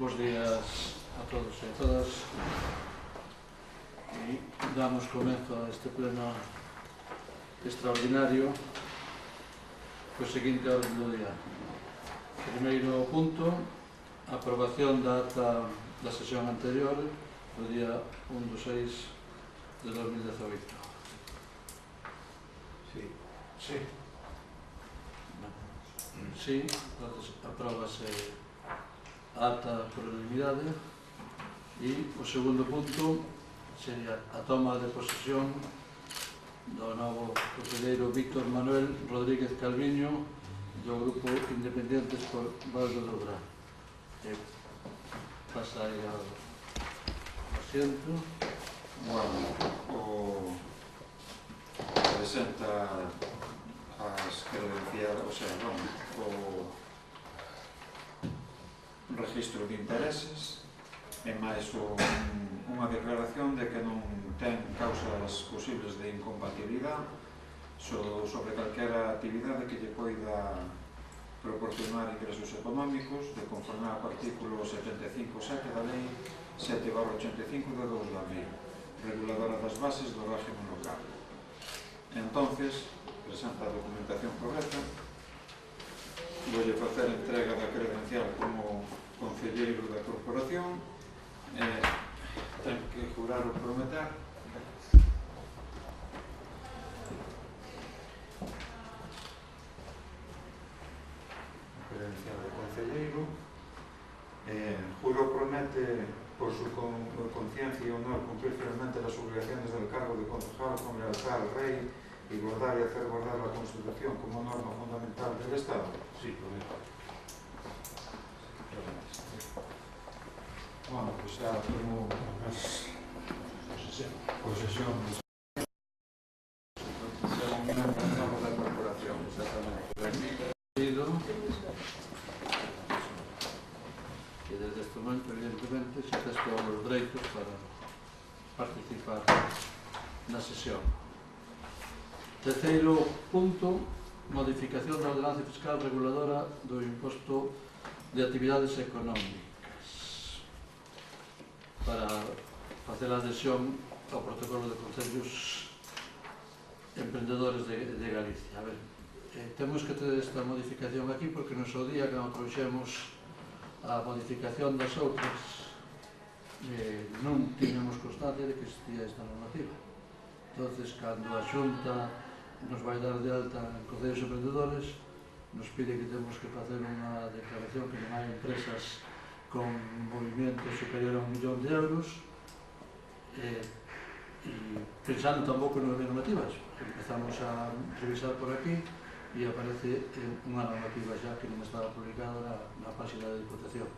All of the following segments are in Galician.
Bos días a todos e a todas. E damos comezo a este pleno extraordinario co seguinte orden do día. Primeiro punto, aprobación da ata da sesión anterior do día 1/6 de 2018. Sí. Sí, entonces apróbase a ata por unanimidade. E o segundo punto sería a toma de posesión do novo conselleiro Víctor Manuel Rodríguez Calviño do Grupo Independientes por Val do Doura. Pasa aí ao asiento. Bueno, presenta as credenciadas, o sea, o registro de intereses e máis unha declaración de que non ten causas posibles de incompatibilidade sobre calquera actividade que lle poida proporcionar ingresos económicos de conformar o artículo 75.7 da Lei 7/85 de 2 de abril, reguladora das bases do régimen local. Entonces, presenta a documentación correcta, voulle facer entrega da credencial como concelleiro da corporación, ten que jurar ou prometer. Credencial de concelleiro, juro promete por su conciencia y honor cumplir fielmente las obligaciones del cargo de concejal con lealtad al rey y guardar y hacer guardar la Constitución como norma fundamental del Estado. Sí, prometo. Bueno, pues ya como posesión da corporación, exactamente. E desde este momento, evidentemente, se tes todos os dereitos para participar na sesión. Terceiro punto, modificación da ordenanza fiscal reguladora do imposto de actividades económicas para facer a adhesión ao protocolo de concellos emprendedores de Galicia. A ver, temos que ter esta modificación aquí porque no seu día, cando trouxemos a modificación das outras, non tiñamos constancia de que existía esta normativa. Entonces, cando a Xunta nos vai dar de alta en concellos emprendedores, nos pide que temos que facer unha declaración que non hai empresas con movimento superior a 1 millón de euros, e pensando tampouco nas normativas. Empezamos a revisar por aquí e aparece unha normativa xa que non estaba publicada na página da Diputación.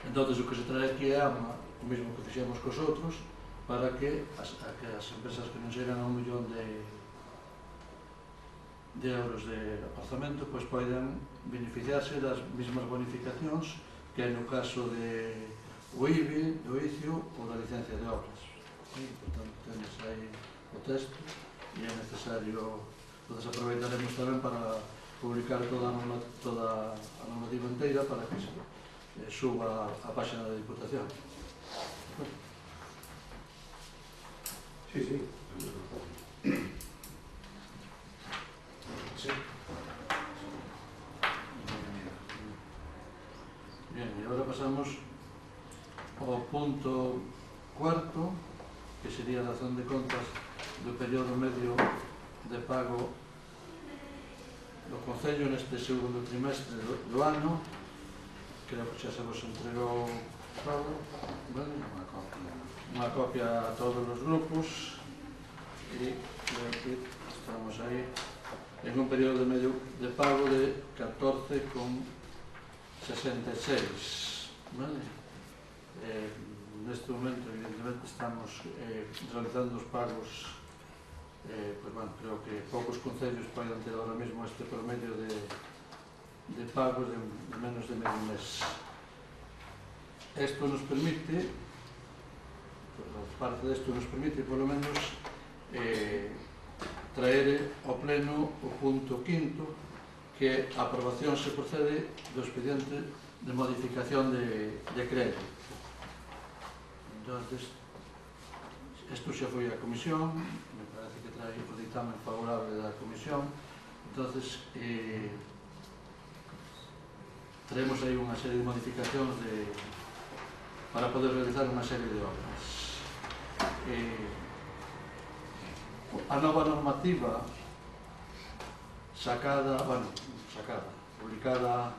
Entón, o que se trae aquí é o mesmo que fixemos cos outros, para que as empresas que non chegan a 1 millón de euros de orzamento pois poidan beneficiarse das mesmas bonificacións que é no caso do IBI, do ICIO ou da licencia de obras. Portanto, tenes aí o texto e é necesario. Entonces aproveitaremos tamén para publicar toda a normativa inteira para que se suba a página da Diputación. Sí. Bien, e agora pasamos ao punto cuarto, que sería a dación de contas do período medio de pago do Concello neste segundo trimestre do ano. Creo que xa se vos entregou todo, vale? Unha copia a todos os grupos, e creo que estamos aí en un período medio de pago de 14,66, vale? Neste momento, evidentemente, estamos realizando os pagos. Creo que poucos concellos poden ter ahora mesmo este promedio de pagos de menos de medio mes. Isto nos permite, parte desto nos permite, polo menos, traer ao pleno o punto quinto, que a aprobación se procede do expediente modificación de crédito. Entonces, isto xa foi a comisión, me parece que trae o dictamen favorable da comisión. Entonces, traemos aí unha serie de modificacións para poder realizar unha serie de obras. A nova normativa publicada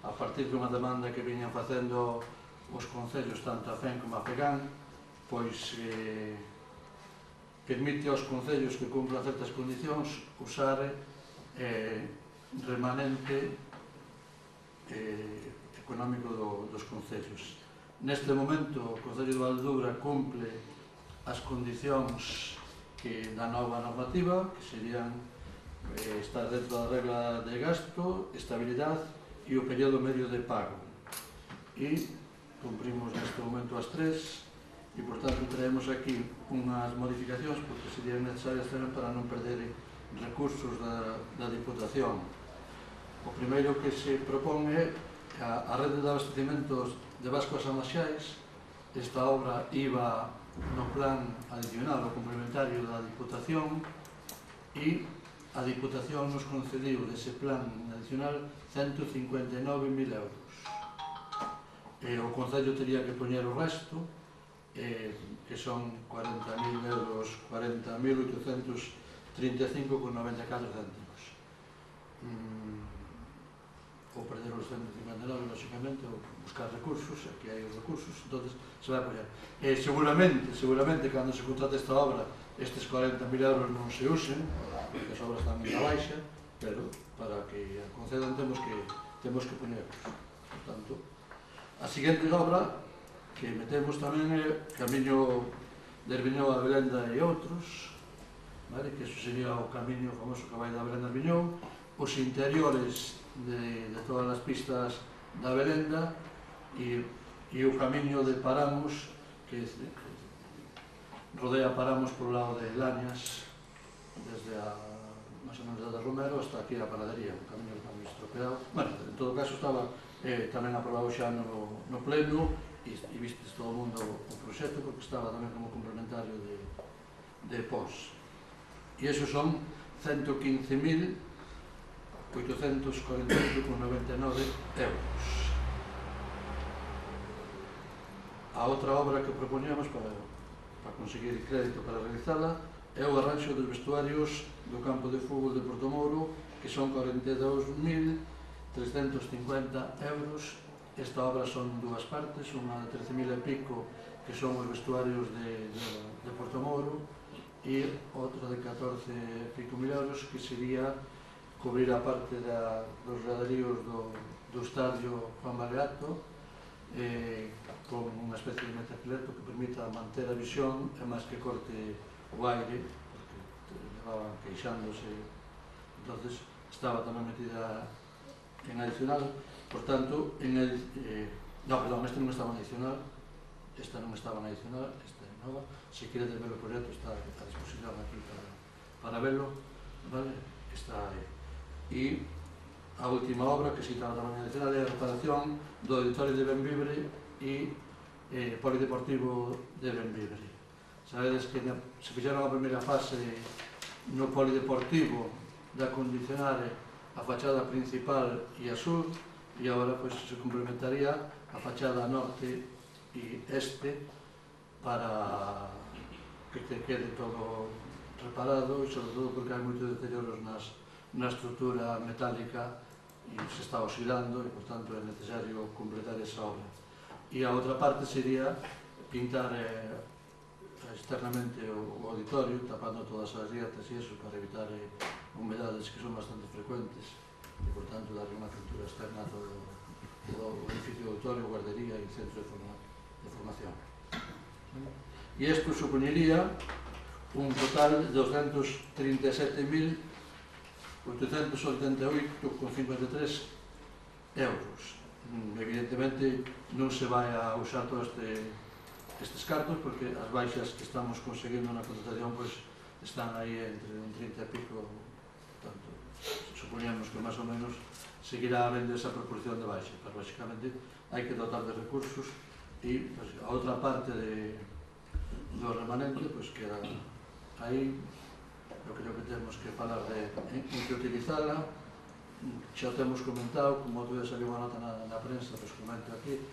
a partir dunha demanda que viñan facendo os concellos, tanto a FEN como a FEGAN, pois permite aos concellos que cumplan certas condicións usar remanente económico dos concellos. Neste momento, o Concello de Valdoura cumple as condicións da nova normativa, que serían estar dentro da regla de gasto, estabilidade e o período medio de pago. E cumprimos neste momento as tres, e, por tanto, traemos aquí unhas modificacións porque serían necesarias tamén para non perder recursos da Diputación. O primeiro que se propón é a rede de abastecimentos de Vascos Amaxais. Esta obra iba no plan adicional ou complementario da Diputación e a Diputación nos concediu dese plan adicional 159.000 euros. O Concello tería que poñer o resto, que son 40.000 euros, 40.835,94 céntimos. Ou perder os 159, lógicamente, ou buscar recursos, aquí hai os recursos, entonces se vai apoiar. Seguramente, cando se contrate esta obra, estes 40.000 euros non se usen, porque as obras están en la baixa, pero para que a concedan temos que ponerlos. Por tanto, a seguinte obra que metemos tamén é Camiño de Erbiñou a Belenda e outros, que eso sería o camiño famoso que vai da Belenda a Erbiñou, os interiores de todas as pistas da Belenda e o camiño de Paramos, que rodea Paramos por lado de Lañas, desde máis ou menos da Romero hasta aquí a panadería, un camiño que está estropeado. Bueno, en todo caso estaba tamén aprobado xa no pleno e vistes todo o mundo o proxecto porque estaba tamén como complementario de POS. E esos son 115.848,99 euros. A outra obra que propoñamos para conseguir crédito para realizala é o arranxo dos vestuarios do campo de fútbol de Portomoro, que son 42.350 euros. Esta obra son dúas partes, unha de 13.000 e pico, que son os vestuarios de Portomoro, e outra de 14 e pico mil euros, que sería cubrir a parte dos graderíos do estadio Juan Baleato, con unha especie de metafileto que permita manter a visión e máis que corte o aire, porque levaban queixándose. Entonces estaba tamén metida en adicional. Por tanto, este non estaba en adicional, esta non estaba en adicional, esta é nova. Se queredes ver o proxecto está a disposición aquí para verlo, vale? Está aí. E a última obra que se estaba tamén en adicional é a reparación do auditorio de Benvibre e polideportivo de Benvibre. Sabedes que se fixeron a primeira fase no polideportivo de acondicionar a fachada principal e a sur, e agora se complementaría a fachada norte e este para que quede todo reparado, e sobre todo porque hai moitos deterioros na estrutura metálica e se está oxidando e, por tanto, é necesario completar esa obra. E a outra parte sería pintar externamente o auditorio, tapando todas as grietas e eso, para evitar humedades que son bastante frecuentes e, por tanto, dar unha pintura externa a todo o edificio de auditorio, guardería e centro de formación. E isto supoñería un total de 237.888,53 euros. Evidentemente non se vai a usar todos estes cartos porque as baixas que estamos conseguindo na contratación están aí entre un 30 e pico Portanto, supoñemos que máis ou menos seguirá habendo esa proporción de baixa, pero basicamente hai que dotar de recursos e pues, a outra parte do remanente pues, queda aí. Eu creo que temos que falar de en que utilizala. Xa o temos comentado, como outro día saliu unha nota na prensa, pois comento aquí.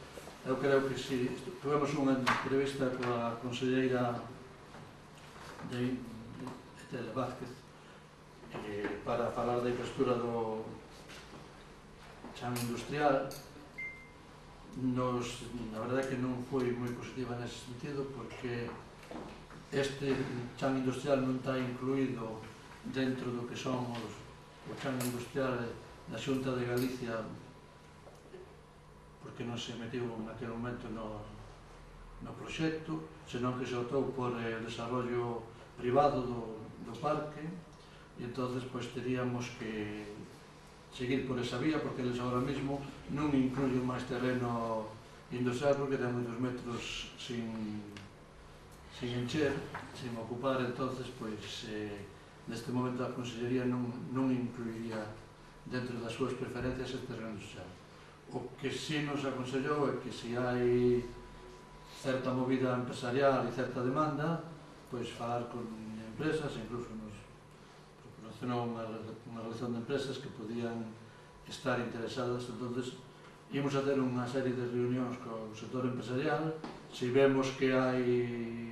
Eu creo que si tuvemos unha entrevista coa conselleira de Tele Vázquez para falar da infraestructura do chan industrial. Na verdade que non foi moi positiva nese sentido, porque este chan industrial non está incluído dentro do que son o chan industrial da Xunta de Galicia, porque non se metiu naquele momento no proxecto, senón que se optou por o desarrollo privado do parque, e entonces pois teríamos que seguir por esa vía, porque eles agora mesmo non incluyen máis terreno industrial, porque ten moitos metros sin encher, sin ocupar. Entonces pois neste momento a Consellería non incluiría dentro das súas preferencias este terreno industrial. O que si nos aconsellou é que se hai certa movida empresarial e certa demanda, pois falar con empresas, incluso nos proporcionou unha relación de empresas que podían estar interesadas. Entonces ímos a ter unha serie de reunións co sector empresarial. Se vemos que hai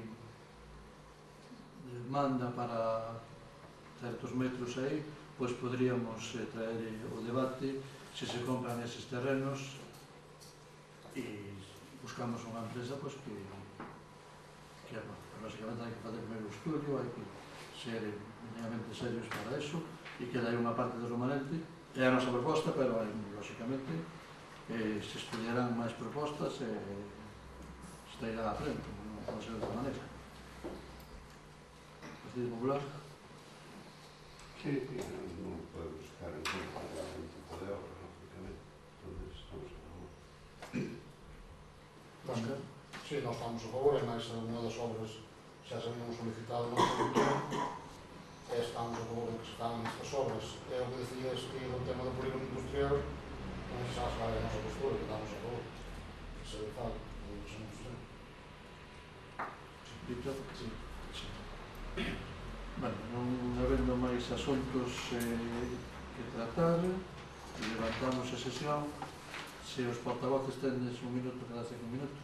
demanda para certos metros aí, pois podríamos traer o debate se se compran eses terrenos e buscamos unha empresa pois que basicamente hai que fazer primeiro o estudio, hai que ser medianamente serios para eso, e que dai unha parte do remanente. É a nosa proposta, pero lógicamente se estudiarán máis propostas e se irá a frente, non pode ser de outra maneira. Partido Popular? Sí, non podemos estar en contra do tipo de obra, lógicamente. Entonces estamos a favor. Óscar? Sí, nós estamos a favor, e máis unha das obras xa se habíamos solicitado na comisión, e estamos a favor de que se fagan estas obras. É o que decías que o tema do polígono industrial, non se sabe a nosa postura, que estamos a favor. Que se fala, que se non se Víctor? Sí. Bueno, non habendo máis asuntos que tratar, levantamos a sesión. Se os portavoces tendes un minuto, quedase un minuto.